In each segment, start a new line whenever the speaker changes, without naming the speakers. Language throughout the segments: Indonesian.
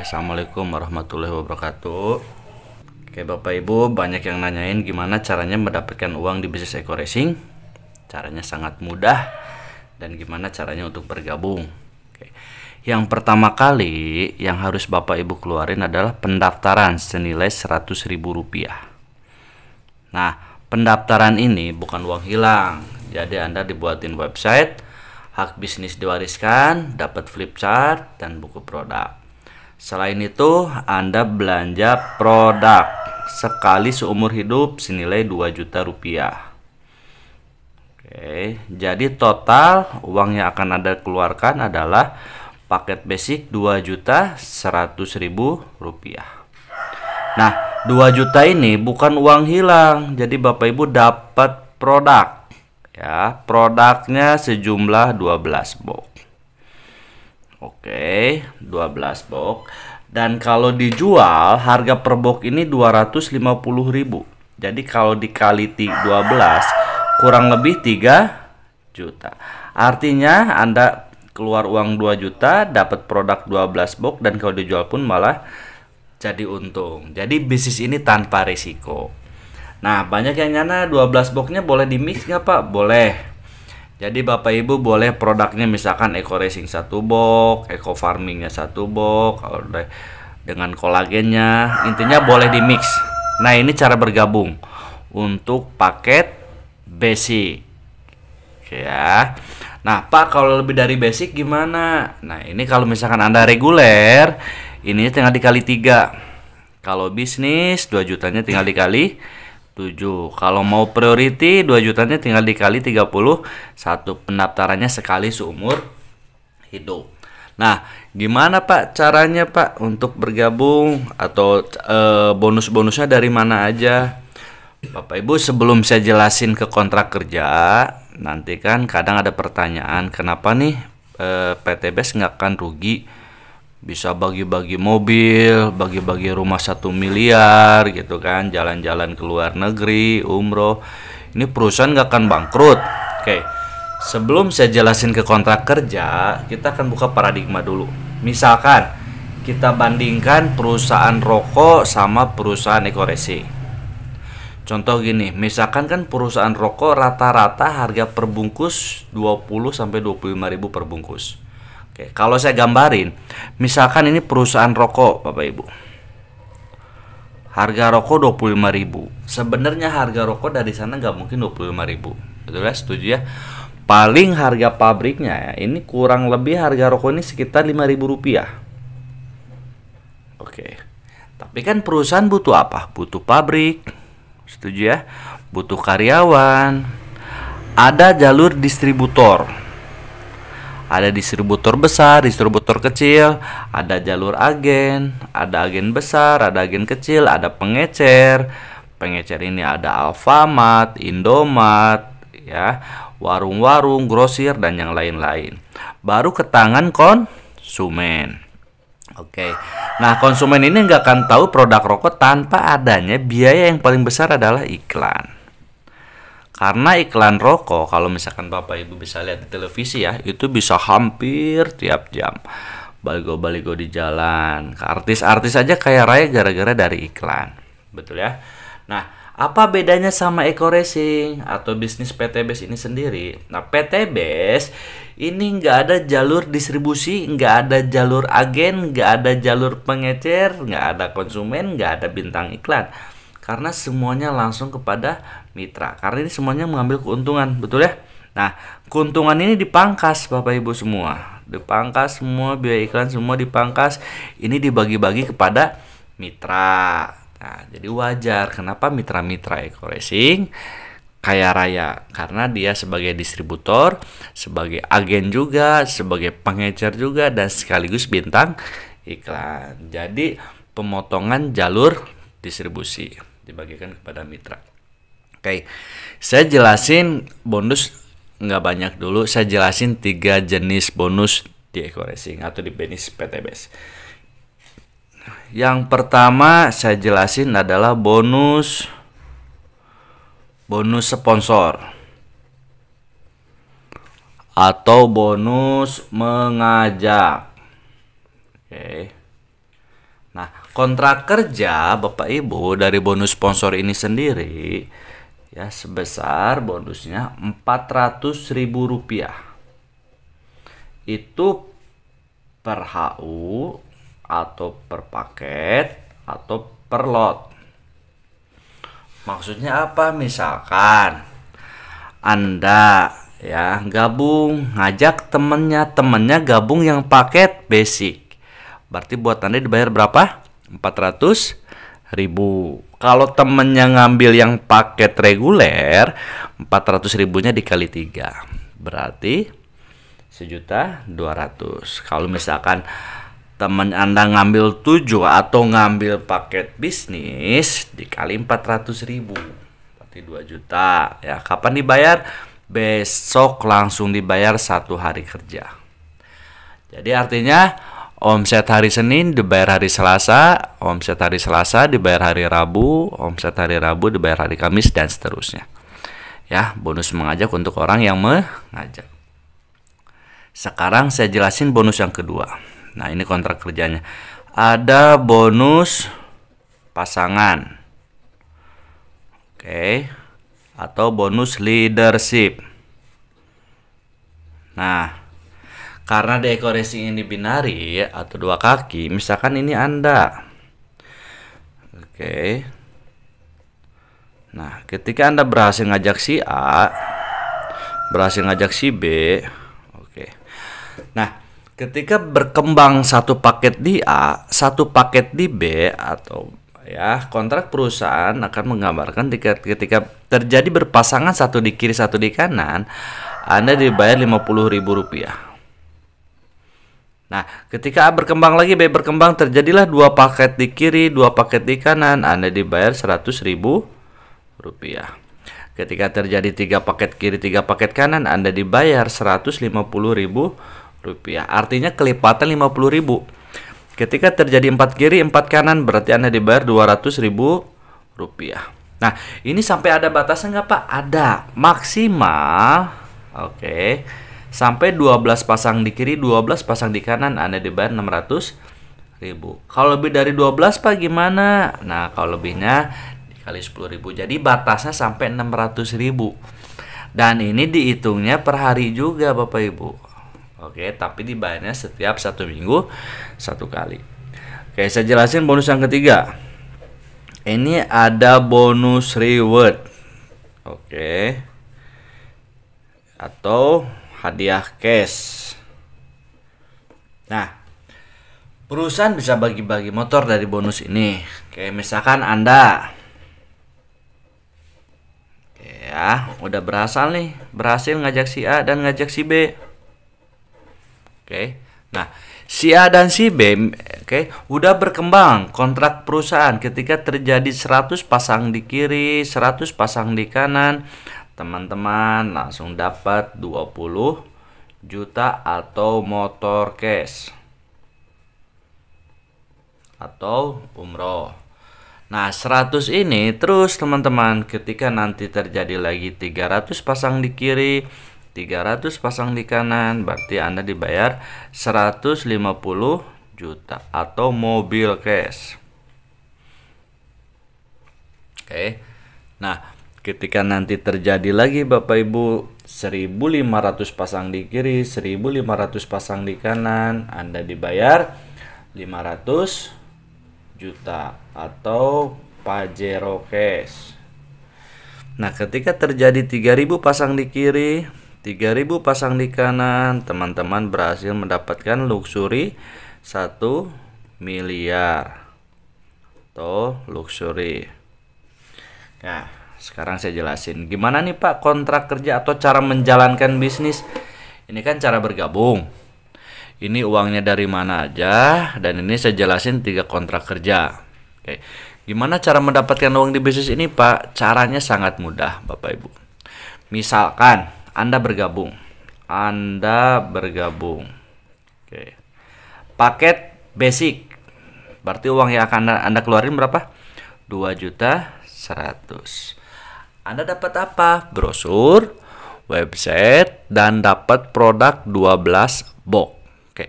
Assalamualaikum warahmatullahi wabarakatuh. Oke, Bapak Ibu, banyak yang nanyain gimana caranya mendapatkan uang di bisnis Eko Racing. Caranya sangat mudah dan gimana caranya untuk bergabung. Oke. Yang pertama kali yang harus Bapak Ibu keluarin adalah pendaftaran senilai Rp100.000. Nah, pendaftaran ini bukan uang hilang. Jadi Anda dibuatin website, hak bisnis diwariskan, dapat flip chart dan buku produk. Selain itu, Anda belanja produk sekali seumur hidup senilai Rp2.000.000. Oke, jadi total uang yang akan Anda keluarkan adalah paket basic Rp2.100.000. Nah, 2 juta ini bukan uang hilang. Jadi Bapak Ibu dapat produk. Ya, produknya sejumlah 12 box. Oke, 12 box. Dan kalau dijual harga per box ini Rp250.000. Jadi kalau dikali 12 kurang lebih 3 juta. Artinya Anda keluar uang 2 juta dapat produk 12 box dan kalau dijual pun malah jadi untung. Jadi bisnis ini tanpa risiko. Nah, banyak yang nyana 12 boxnya boleh di mix nggak Pak? Boleh. Jadi Bapak Ibu boleh produknya misalkan Eko Racing 1 box, Eko Farmingnya 1 box, kalau dengan kolagennya, intinya boleh di mix. Nah, ini cara bergabung untuk paket basic. Oke ya. Nah, Pak, kalau lebih dari basic gimana? Nah, ini kalau misalkan Anda reguler, ini tinggal dikali 3. Kalau bisnis 2 jutanya tinggal dikali 7. Kalau mau priority 2 jutanya tinggal dikali 31. Pendaftarannya sekali seumur hidup. Nah, gimana Pak caranya Pak untuk bergabung atau bonus-bonusnya dari mana aja? Bapak Ibu, sebelum saya jelasin ke kontrak kerja, nanti kan kadang ada pertanyaan, kenapa nih PTBS nggak akan rugi? Bisa bagi-bagi mobil, bagi-bagi rumah 1 miliar gitu kan, jalan-jalan ke luar negeri, umroh. Ini perusahaan nggak akan bangkrut. Oke, sebelum saya jelasin ke kontrak kerja, kita akan buka paradigma dulu. Misalkan kita bandingkan perusahaan rokok sama perusahaan Eko Racing. Contoh gini, misalkan kan perusahaan rokok rata-rata harga per bungkus 20-25 ribu per bungkus. Oke, kalau saya gambarin, misalkan ini perusahaan rokok, Bapak Ibu. Harga rokok 25.000. Sebenarnya harga rokok dari sana nggak mungkin 25.000. Betul ya? Setuju ya? Paling harga pabriknya ya, ini kurang lebih harga rokok ini sekitar Rp5.000. Oke. Tapi kan perusahaan butuh apa? Butuh pabrik. Setuju ya? Butuh karyawan. Ada jalur distributor. Ada distributor besar, distributor kecil, ada jalur agen, ada agen besar, ada agen kecil, ada pengecer. Pengecer ini ada Alfamart, Indomart, ya, warung-warung, grosir dan yang lain-lain. Baru ke tangan konsumen. Oke. Nah, konsumen ini nggak akan tahu produk rokok tanpa adanya biaya yang paling besar adalah iklan. Karena iklan rokok, kalau misalkan Bapak Ibu bisa lihat di televisi ya, itu bisa hampir tiap jam. Baligo-baligo di jalan, artis-artis aja kaya raya gara-gara dari iklan. Betul ya? Nah, apa bedanya sama Eko Racing atau bisnis PTBS ini sendiri? Nah, PTBS ini nggak ada jalur distribusi, nggak ada jalur agen, nggak ada jalur pengecer, nggak ada konsumen, nggak ada bintang iklan. Karena semuanya langsung kepada mitra. Karena ini semuanya mengambil keuntungan, betul ya? Nah, keuntungan ini dipangkas Bapak Ibu semua. Dipangkas semua, biaya iklan semua dipangkas. Ini dibagi-bagi kepada mitra. Nah, jadi wajar kenapa mitra-mitra Eko Racing kaya raya. Karena dia sebagai distributor, sebagai agen juga, sebagai pengecer juga, dan sekaligus bintang iklan. Jadi pemotongan jalur distribusi dibagikan kepada mitra. Oke, saya jelasin bonus nggak banyak dulu. Saya jelasin 3 jenis bonus di Eko Racing atau di bisnis PTBS. Yang pertama saya jelasin adalah bonus sponsor atau bonus mengajak. Oke. Nah, kontrak kerja Bapak Ibu dari bonus sponsor ini sendiri ya sebesar bonusnya Rp400.000. Itu per HU atau per paket atau per lot. Maksudnya apa? Misalkan Anda ya gabung, ngajak temennya gabung yang paket basic. Berarti buat Anda dibayar berapa? 400.000. Kalau temennya ngambil yang paket reguler, 400.000-nya dikali 3. Berarti 1.200.000. Kalau misalkan teman Anda ngambil 7 atau ngambil paket bisnis dikali 400.000. Berarti 2 juta. Ya, kapan dibayar? Besok langsung dibayar 1 hari kerja. Jadi artinya omset hari Senin dibayar hari Selasa, omset hari Selasa dibayar hari Rabu, omset hari Rabu dibayar hari Kamis, dan seterusnya. Ya, bonus mengajak untuk orang yang mengajak. Sekarang saya jelasin bonus yang kedua. Nah, ini kontrak kerjanya. Ada bonus pasangan. Oke. Atau bonus leadership. Nah, karena dekorasi ini binari atau 2 kaki, misalkan ini Anda. Oke. Nah, ketika Anda berhasil ngajak si A, berhasil ngajak si B, oke. Nah, ketika berkembang satu paket di A, satu paket di B, atau ya kontrak perusahaan akan menggambarkan ketika terjadi berpasangan satu di kiri satu di kanan, Anda dibayar Rp50.000. Nah, ketika A berkembang lagi, B berkembang, terjadilah 2 paket di kiri, 2 paket di kanan, Anda dibayar Rp100.000. Ketika terjadi 3 paket kiri, 3 paket kanan, Anda dibayar Rp150.000. Artinya kelipatan Rp50.000. Ketika terjadi 4 kiri, 4 kanan, berarti Anda dibayar Rp200.000. Nah, ini sampai ada batasan nggak Pak? Ada. Maksimal, oke, sampai 12 pasang di kiri, 12 pasang di kanan, Anda dibayar Rp600.000. Kalau lebih dari 12 Pak gimana? Nah, kalau lebihnya dikali 10.000. Jadi batasnya sampai Rp600.000. Dan ini dihitungnya per hari juga Bapak Ibu. Oke, tapi dibayarnya setiap 1 minggu 1 kali. Oke, saya jelasin bonus yang ketiga. Ini ada bonus reward. Oke. Atau hadiah cash. Nah, perusahaan bisa bagi-bagi motor dari bonus ini. Kayak misalkan Anda, ya, udah berhasil ngajak si A dan ngajak si B. Oke. Nah, si A dan si B, udah berkembang kontrak perusahaan ketika terjadi 100 pasang di kiri, 100 pasang di kanan. Teman-teman langsung dapat 20 juta atau motor cash atau umroh. Nah, 100 ini terus teman-teman, ketika nanti terjadi lagi 300 pasang di kiri, 300 pasang di kanan, berarti Anda dibayar 150 juta atau mobil cash. Oke. Nah, ketika nanti terjadi lagi Bapak Ibu 1.500 pasang di kiri, 1.500 pasang di kanan, Anda dibayar 500 juta atau Pajero cash. Nah, ketika terjadi 3.000 pasang di kiri, 3.000 pasang di kanan, teman-teman berhasil mendapatkan luxury 1 miliar atau luxury. Nah, sekarang saya jelasin gimana nih Pak kontrak kerja atau cara menjalankan bisnis. Ini kan cara bergabung. Ini uangnya dari mana aja, dan ini saya jelasin 3 kontrak kerja. Oke. Gimana cara mendapatkan uang di bisnis ini Pak? Caranya sangat mudah Bapak Ibu. Misalkan Anda bergabung. Oke. Paket basic. Berarti uang yang akan Anda keluarin berapa? 2.100.000. Anda dapat apa? Brosur, website, dan dapat produk 12 box. Oke.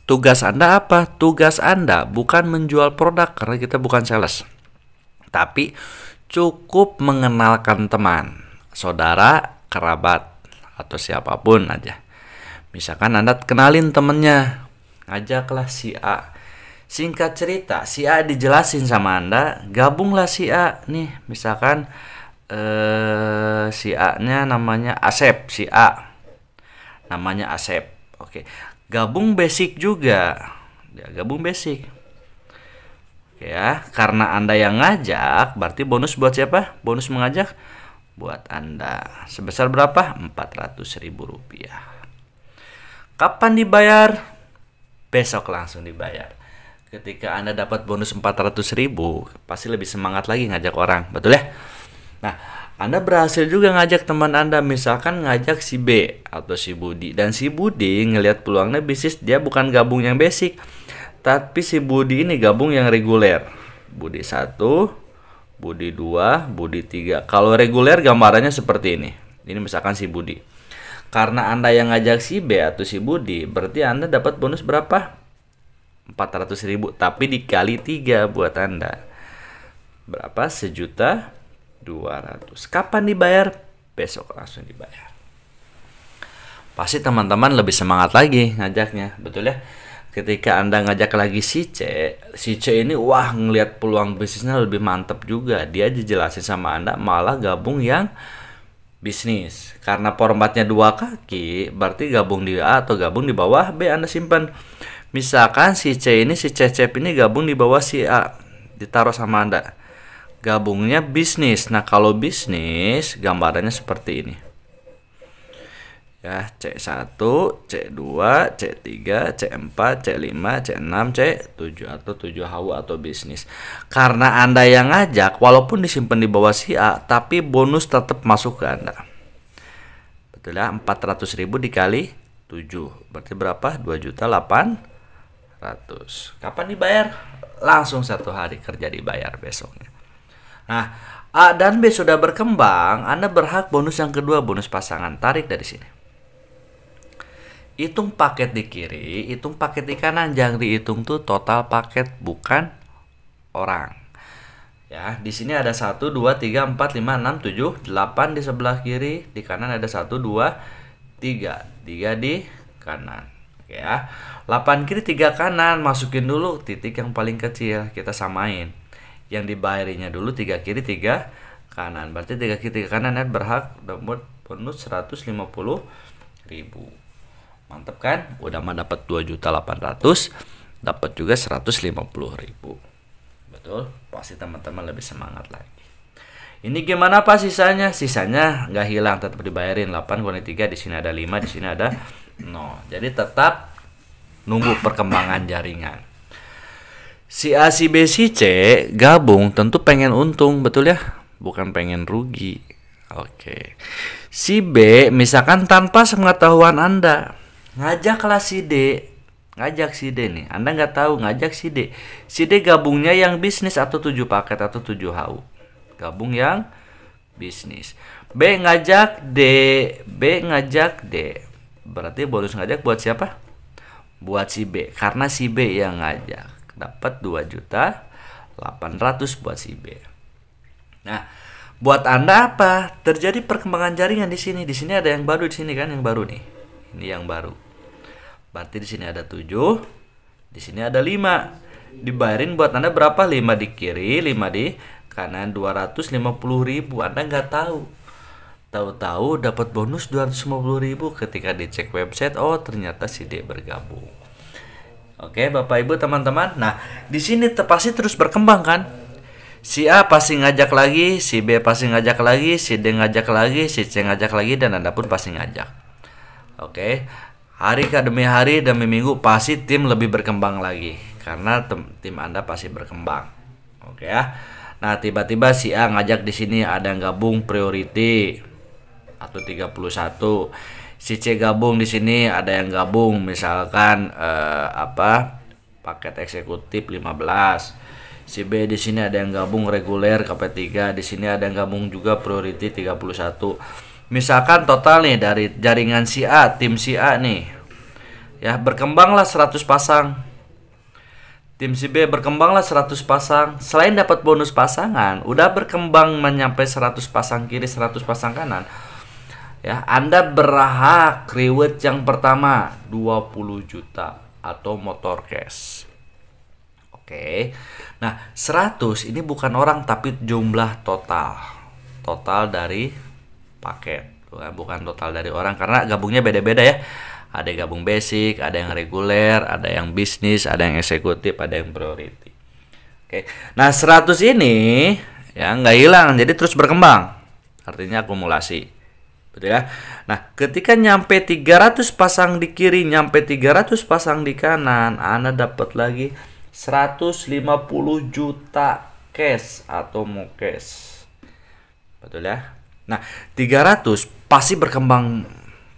Tugas Anda apa? Tugas Anda bukan menjual produk karena kita bukan sales. Tapi cukup mengenalkan teman, saudara, kerabat, atau siapapun aja. Misalkan Anda kenalin temennya, ajaklah si A. Singkat cerita, si A dijelasin sama Anda, gabunglah si A nih. Misalkan si A-nya namanya Asep, si A namanya Asep. Oke. Gabung basic juga. Ya, gabung basic. Oke ya, karena Anda yang ngajak, berarti bonus buat siapa? Bonus mengajak buat Anda. Sebesar berapa? Rp400.000. Kapan dibayar? Besok langsung dibayar. Ketika Anda dapat bonus 400.000, pasti lebih semangat lagi ngajak orang, betul ya? Nah, Anda berhasil juga ngajak teman Anda, misalkan ngajak si B atau si Budi. Dan si Budi ngelihat peluangnya bisnis, dia bukan gabung yang basic, tapi si Budi ini gabung yang reguler. Budi 1, Budi 2, Budi 3. Kalau reguler gambarannya seperti ini. Ini misalkan si Budi. Karena Anda yang ngajak si B atau si Budi, berarti Anda dapat bonus berapa? 400.000, tapi dikali 3 buat Anda. Berapa? 1.200.000. Kapan dibayar? Besok langsung dibayar. Pasti teman-teman lebih semangat lagi ngajaknya, betul ya? Ketika Anda ngajak lagi si C ini wah ngelihat peluang bisnisnya lebih mantap juga. Dia dijelasin sama Anda malah gabung yang bisnis. Karena formatnya 2 kaki, berarti gabung di A atau gabung di bawah B Anda simpan. Misalkan si C ini, si Cecep ini gabung di bawah si A, ditaruh sama Anda. Gabungnya bisnis. Nah, kalau bisnis gambarannya seperti ini. Ya, C1, C2, C3, C4, C5, C6, C7 atau 7 HW atau bisnis. Karena Anda yang ngajak, walaupun disimpan di bawah si A, tapi bonus tetap masuk ke Anda. Betul ya, 400.000 dikali 7. Berarti berapa? 2.800.000. Kapan dibayar? Langsung 1 hari kerja dibayar besoknya. Nah, A dan B sudah berkembang, Anda berhak bonus yang kedua, bonus pasangan. Tarik dari sini. Hitung paket di kiri, hitung paket di kanan. Jangan dihitung tuh total paket, bukan orang. Ya, di sini ada 1, 2, 3, 4, 5, 6, 7, 8 di sebelah kiri. Di kanan ada 1, 2, 3. 3 di kanan. Oke ya. 8 kiri 3 kanan, masukin dulu titik yang paling kecil, kita samain. Yang dibayarinya dulu 3 kiri 3 kanan. Berarti 3 kiri 3 kanan ya berhak dapat bonus 150.000. Mantap kan? Udah mah dapat 2.800.000, dapat juga 150.000. Betul? Pasti teman-teman lebih semangat lagi. Ini gimana Pak sisanya? Sisanya nggak hilang, tetap dibayarin. 8 kurangi 3, di sini ada 5, di sini ada 0. Jadi tetap nunggu perkembangan jaringan. Si A, si B, si C gabung tentu pengen untung, betul ya? Bukan pengen rugi. Oke. Si B misalkan tanpa sepengetahuan Anda, ngajaklah si D. Ngajak si D nih. Anda nggak tahu, ngajak si D. Si D gabungnya yang bisnis atau 7 paket atau 7 HU. Gabung yang bisnis. B ngajak D. B ngajak D. Berarti bonus ngajak buat siapa? Buat si B. Karena si B yang ngajak. Dapat 2.800.000 buat si B. Nah, buat Anda apa? Terjadi perkembangan jaringan di sini. Di sini ada yang baru, di sini kan yang baru nih. Ini yang baru. Berarti di sini ada 7, di sini ada 5. Dibayarin buat Anda berapa? 5 di kiri, 5 di kanan, 250.000. Anda nggak tahu. Tahu-tahu dapat bonus 250.000 ketika dicek website. Oh, ternyata si D bergabung. Oke, Bapak Ibu teman-teman. Nah, di sini pasti terus berkembang kan? Si A pasti ngajak lagi, si B pasti ngajak lagi, si D ngajak lagi, si C ngajak lagi, dan Anda pun pasti ngajak. Oke. Hari demi hari demi minggu pasti tim lebih berkembang lagi karena tim Anda pasti berkembang. Oke ya. Nah, tiba-tiba si A ngajak di sini ada yang gabung priority atau 31. Si C gabung di sini ada yang gabung misalkan paket eksekutif 15. Si B di sini ada yang gabung reguler KP3, di sini ada yang gabung juga priority 31. Misalkan total nih dari jaringan si A, tim si A nih. Ya, berkembanglah 100 pasang. Tim si B berkembanglah 100 pasang. Selain dapat bonus pasangan, udah berkembang menyampai 100 pasang kiri, 100 pasang kanan. Ya, Anda berhak reward yang pertama 20 juta atau motor cash. Oke. Nah, 100 ini bukan orang tapi jumlah total. Total dari paket. Bukan total dari orang karena gabungnya beda-beda ya. Ada yang gabung basic, ada yang reguler, ada yang bisnis, ada yang eksekutif, ada yang priority. Oke. Nah, 100 ini ya nggak hilang, jadi terus berkembang. Artinya akumulasi. Betul ya? Nah, ketika nyampe 300 pasang di kiri, nyampe 300 pasang di kanan, Anda dapat lagi 150 juta cash atau mau cash. Betul ya? Nah, 300 pasti berkembang.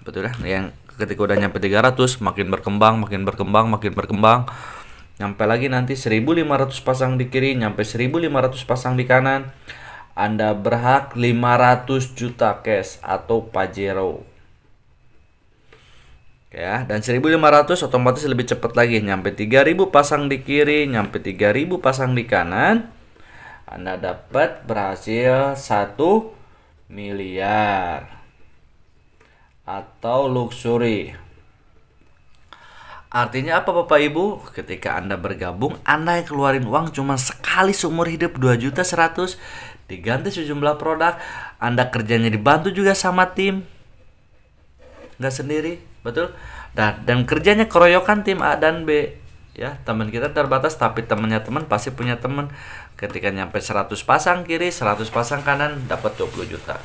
Betul ya? Yang ketika udah nyampe 300 makin berkembang, makin berkembang, makin berkembang. Nyampe lagi nanti 1500 pasang di kiri, nyampe 1500 pasang di kanan. Anda berhak 500 juta cash atau Pajero. Ya, dan 1500 otomatis lebih cepat lagi, nyampe 3000 pasang di kiri, nyampe 3000 pasang di kanan. Anda dapat berhasil 1 miliar atau luxury. Artinya apa Bapak Ibu? Ketika Anda bergabung, Anda yang keluarin uang cuma sekali seumur hidup 2.100.000, diganti sejumlah produk. Anda kerjanya dibantu juga sama tim, nggak sendiri, betul? Dan kerjanya keroyokan tim A dan B. Ya, teman kita terbatas tapi temannya teman pasti punya teman. Ketika nyampe 100 pasang kiri, 100 pasang kanan, dapat 20 juta.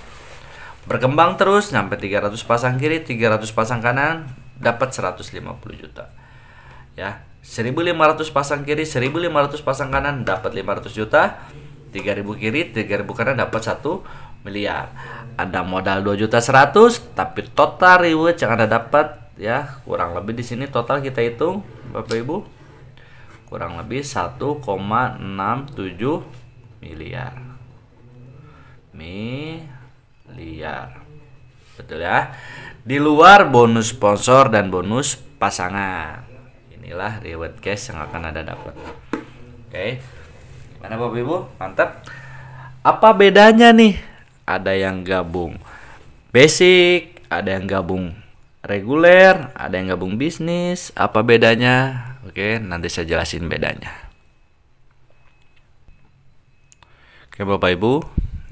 Berkembang terus, nyampe 300 pasang kiri, 300 pasang kanan, dapat 150 juta. Ya, 1500 pasang kiri, 1500 pasang kanan, dapat 500 juta. 3000 kiri, 3000 kanan, dapat 1 miliar. Ada modal 2.100.000, tapi total reward yang Anda dapat ya kurang lebih di sini total kita hitung Bapak Ibu kurang lebih 1,67 miliar. Betul ya? Di luar bonus sponsor dan bonus pasangan. Inilah reward cash yang akan Anda dapat. Oke. Gimana Bapak Ibu? Mantap. Apa bedanya nih? Ada yang gabung basic, ada yang gabung reguler, ada yang gabung bisnis. Apa bedanya? Oke, nanti saya jelasin bedanya. Oke Bapak Ibu,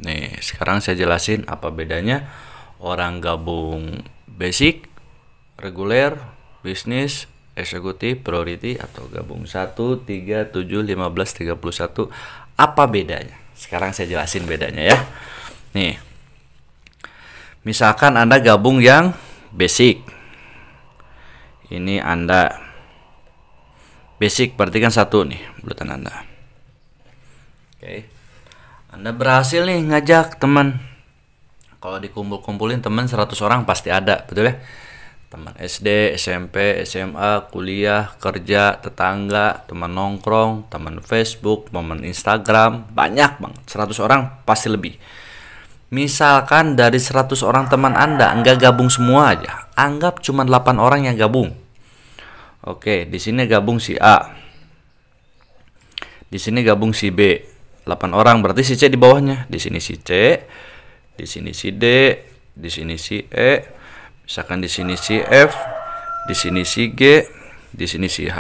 nih sekarang saya jelasin apa bedanya orang gabung basic, reguler, bisnis, eksekutif, priority, atau gabung 1, 3, 7, 15, 31. Apa bedanya? Sekarang saya jelasin bedanya ya. Nih, misalkan Anda gabung yang basic. Ini Anda basic berarti kan 1 nih bulutan Anda. Oke. Anda berhasil nih ngajak teman. Kalau dikumpul-kumpulin teman 100 orang pasti ada, betul ya? Teman SD, SMP, SMA, kuliah, kerja, tetangga, teman nongkrong, teman Facebook, teman Instagram, banyak banget. 100 orang pasti lebih. Misalkan dari 100 orang teman Anda enggak gabung semua aja. Anggap cuma 8 orang yang gabung. Oke, di sini gabung si A. Di sini gabung si B. 8 orang berarti si C di bawahnya. Di sini si C, di sini si D, di sini si E, misalkan di sini si F, di sini si G, di sini si H.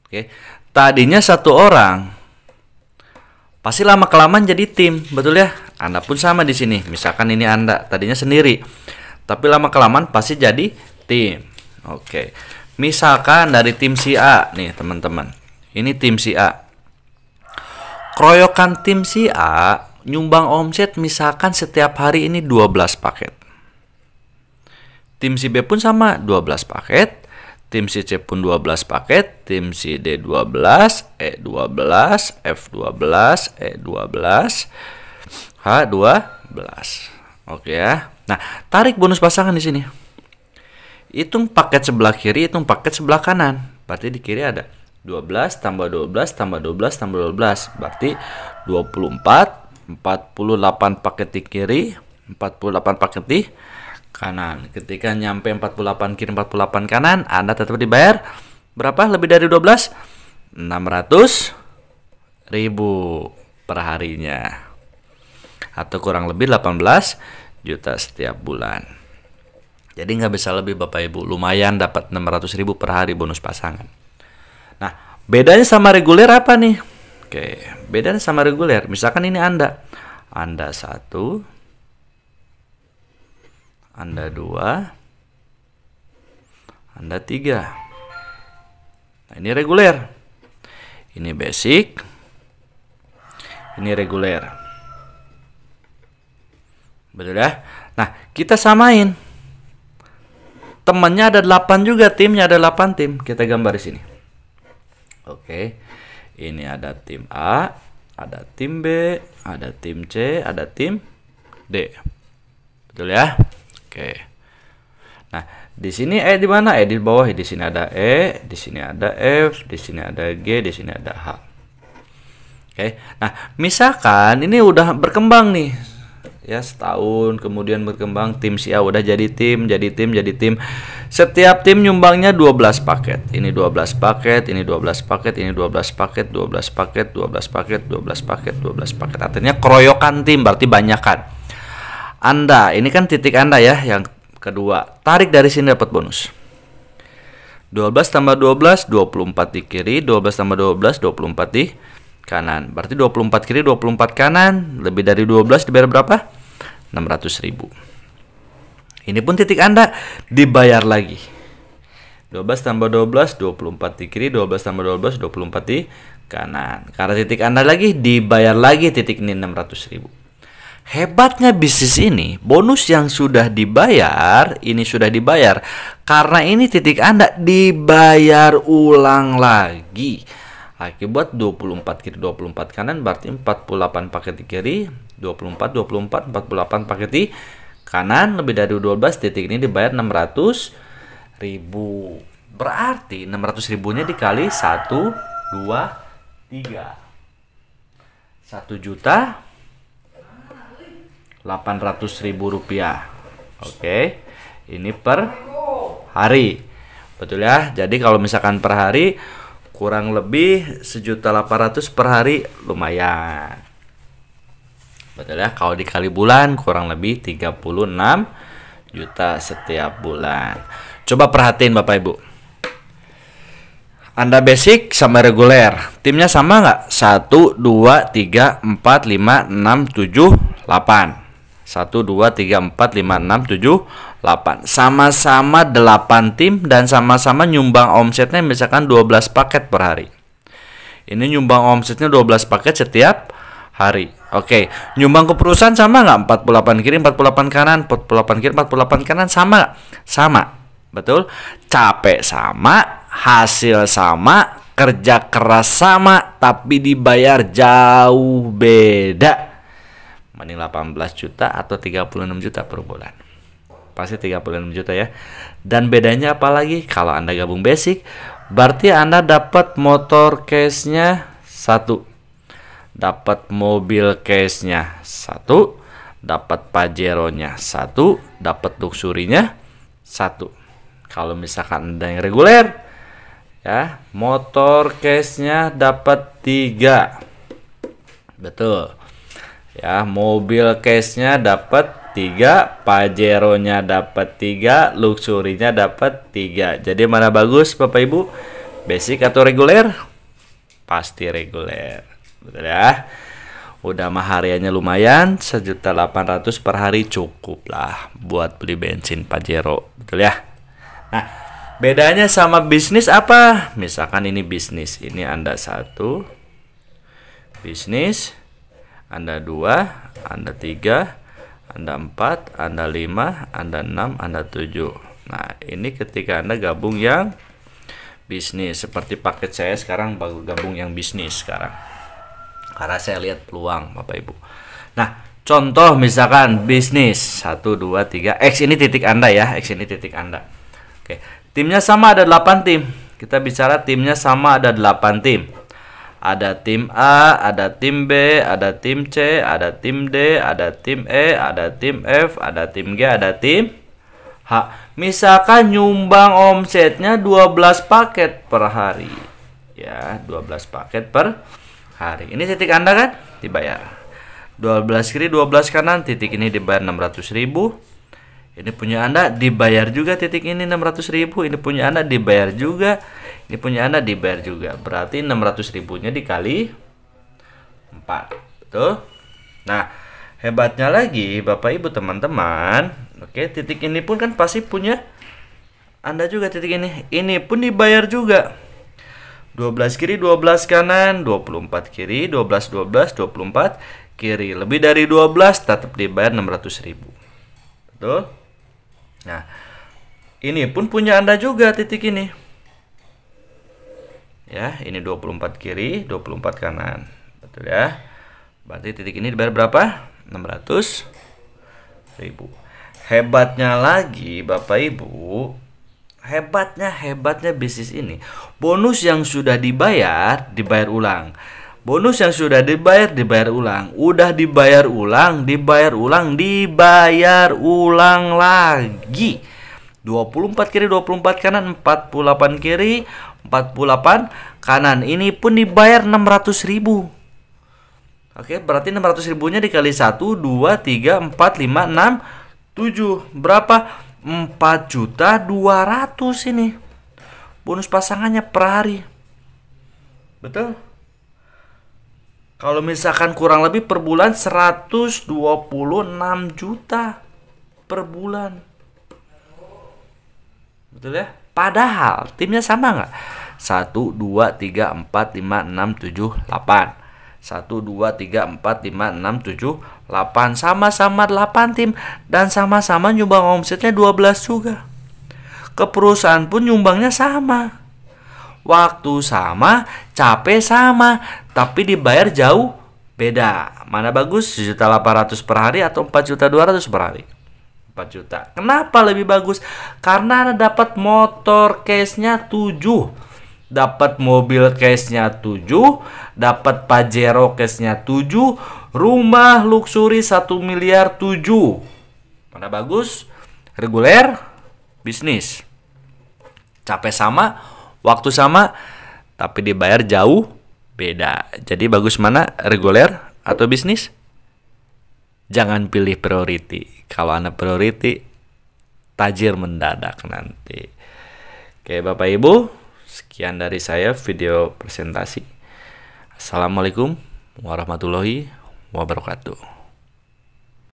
Oke. Tadinya 1 orang. Pasti lama kelamaan jadi tim, betul ya? Anda pun sama di sini. Misalkan ini Anda tadinya sendiri. Tapi lama kelamaan pasti jadi tim. Oke. Misalkan dari tim si A nih, teman-teman. Ini tim si A. Keroyokan tim si A nyumbang omset misalkan setiap hari ini 12 paket. Tim si B pun sama 12 paket. Tim si C pun 12 paket. Tim si D 12, E 12, F 12, E 12, H 12. Oke ya. Nah, tarik bonus pasangan di sini. Hitung paket sebelah kiri, hitung paket sebelah kanan. Berarti di kiri ada 12 tambah 12 tambah 12 tambah 12. Berarti 24, 48 paket di kiri, 48 paket di kanan. Ketika nyampe 48 kiri 48 kanan, Anda tetap dibayar berapa? Lebih dari 12? 600.000 per harinya. Atau kurang lebih 18 juta setiap bulan. Jadi nggak bisa lebih Bapak Ibu. Lumayan dapat 600.000 per hari bonus pasangan. Nah, bedanya sama reguler apa nih? Oke, bedanya sama reguler. Misalkan ini Anda 1, Anda 2, Anda 3. Nah, ini reguler. Ini basic. Ini reguler. Betul ya? Nah, kita samain. Temannya ada 8 juga, timnya ada 8 tim. Kita gambar di sini. Oke. Ini ada tim A, ada tim B, ada tim C, ada tim D. Betul ya? Oke. Nah, di sini di mana? Di bawah. Di sini ada di sini ada F, di sini ada G, di sini ada H. Oke. Nah, misalkan ini udah berkembang nih. Ya, setahun kemudian berkembang, tim si A udah jadi tim. Setiap tim nyumbangnya 12 paket. Ini 12 paket, ini 12 paket, ini 12 paket, 12 paket, 12 paket, 12 paket, 12 paket. Artinya keroyokan tim, berarti banyakan. Anda, ini kan titik Anda ya, yang kedua. Tarik dari sini dapat bonus. 12 tambah 12, 24 di kiri, 12 tambah 12, 24 di kanan. Berarti 24 kiri, 24 kanan, lebih dari 12 dibayar berapa? 600.000. Ini pun titik Anda dibayar lagi. 12 tambah 12, 24 di kiri, 12 tambah 12, 24 di kanan. Karena titik Anda lagi dibayar lagi titik ini 600.000. Hebatnya bisnis ini, bonus yang sudah dibayar, ini sudah dibayar. Karena ini titik Anda dibayar ulang lagi. Akibat 24 kiri 24 kanan berarti 48 paket di kiri, 24 24 48 paket di kanan, lebih dari 12 titik ini dibayar 600.000. Berarti 600.000-nya dikali 1 2 3. 1.800.000 rupiah. Oke. Ini per hari. Betul ya? Jadi kalau misalkan per hari kurang lebih 1.800.000 per hari, lumayan. Betul ya? Kalau dikali bulan kurang lebih 36 juta setiap bulan. Coba perhatiin Bapak Ibu. Anda basic sama reguler, timnya sama nggak? 1, 2, 3, 4, 5, 6, 7, 8. 1, 2, 3, 4, 5, 6, 7, 8. Sama-sama 8 tim dan sama-sama nyumbang omsetnya misalkan 12 paket per hari. Ini nyumbang omsetnya 12 paket setiap hari. Oke, nyumbang ke perusahaan sama nggak? 48 kiri, 48 kanan, 48 kiri, 48 kanan, sama nggak? Sama. Betul? Capek sama, hasil sama, kerja keras sama, tapi dibayar jauh beda. Mending 18 juta atau 36 juta per bulan. Pasti 36 juta ya. Dan bedanya apa lagi? Kalau Anda gabung basic, berarti Anda dapat motor case-nya 1, dapat mobil case-nya 1, dapat Pajero-nya 1, dapat Luxury-nya 1. Kalau misalkan Anda yang reguler, ya, motor case-nya dapat 3. Betul. Ya, mobil case-nya dapat 3, Pajero-nya dapat 3, Luxury-nya dapat 3. Jadi mana bagus Bapak Ibu? Basic atau reguler? Pasti reguler. Betul ya? Udah mah hariannya lumayan, 1.800.000 per hari cukup lah buat beli bensin Pajero. Betul ya? Nah, bedanya sama bisnis apa? Misalkan ini bisnis, ini Anda 1 bisnis, Anda 2, Anda 3, Anda 4, Anda 5, Anda 6, Anda 7. Nah, ini ketika Anda gabung yang bisnis. Seperti paket saya sekarang baru gabung yang bisnis sekarang. Karena saya lihat peluang Bapak Ibu. Nah, contoh misalkan bisnis 1, 2, 3. X ini titik Anda ya. X ini titik Anda. Oke, timnya sama ada 8 tim. Kita bicara timnya sama ada 8 tim. Ada tim A, ada tim B, ada tim C, ada tim D, ada tim E, ada tim F, ada tim G, ada tim Misalkan nyumbang omsetnya 12 paket per hari. Ya, 12 paket per hari. Ini titik Anda kan? Dibayar. 12 kiri, 12 kanan, titik ini dibayar 600.000. Ini punya Anda dibayar juga, titik ini 600.000. Ini punya Anda dibayar juga. Ini punya Anda dibayar juga. Berarti 600.000-nya dikali 4. Betul? Nah, hebatnya lagi Bapak Ibu teman-teman, oke, titik ini pun kan pasti punya Anda juga, titik ini. Ini pun dibayar juga. 12 kiri, 12 kanan, 24 kiri, 12 12, 24 kiri. Lebih dari 12 tetap dibayar 600.000. Betul? Nah, ini pun punya Anda juga, titik ini. Ya, ini 24 kiri, 24 kanan. Betul ya? Berarti titik ini dibayar berapa? 600.000. Hebatnya lagi Bapak Ibu, hebatnya bisnis ini, bonus yang sudah dibayar ulang. Bonus yang sudah dibayar ulang. Udah dibayar ulang lagi. 24 kiri, 24 kanan, 48 kiri, 48 kanan. Ini pun dibayar 600.000. Oke, berarti 600.000-nya dikali 1, 2, 3, 4, 5, 6, 7. Berapa? 4.200.000 ini. Bonus pasangannya per hari. Betul? Kalau misalkan kurang lebih per bulan 126 juta per bulan. Betul ya? Padahal timnya sama nggak? 1, 2, 3, 4, 5, 6, 7, 8. 1, 2, 3, 4, 5, 6, 7, 8. Sama-sama 8 tim. Dan sama-sama nyumbang omsetnya 12 juga. Ke perusahaan pun nyumbangnya sama. Waktu sama, capek sama. Tapi dibayar jauh beda. Mana bagus? 1.800.000 per hari atau 4.200.000 per hari? 4 juta. Kenapa lebih bagus? Karena Anda dapat motor case-nya 7. Dapat mobil case-nya 7, dapat Pajero case-nya 7, rumah luxury 1 miliar 7. Mana bagus? Reguler, bisnis. Capek sama, waktu sama, tapi dibayar jauh beda. Jadi bagus mana? Reguler atau bisnis? Jangan pilih priority. Kalau Anda priority, tajir mendadak nanti. Oke, Bapak Ibu, sekian dari saya video presentasi. Assalamualaikum warahmatullahi wabarakatuh.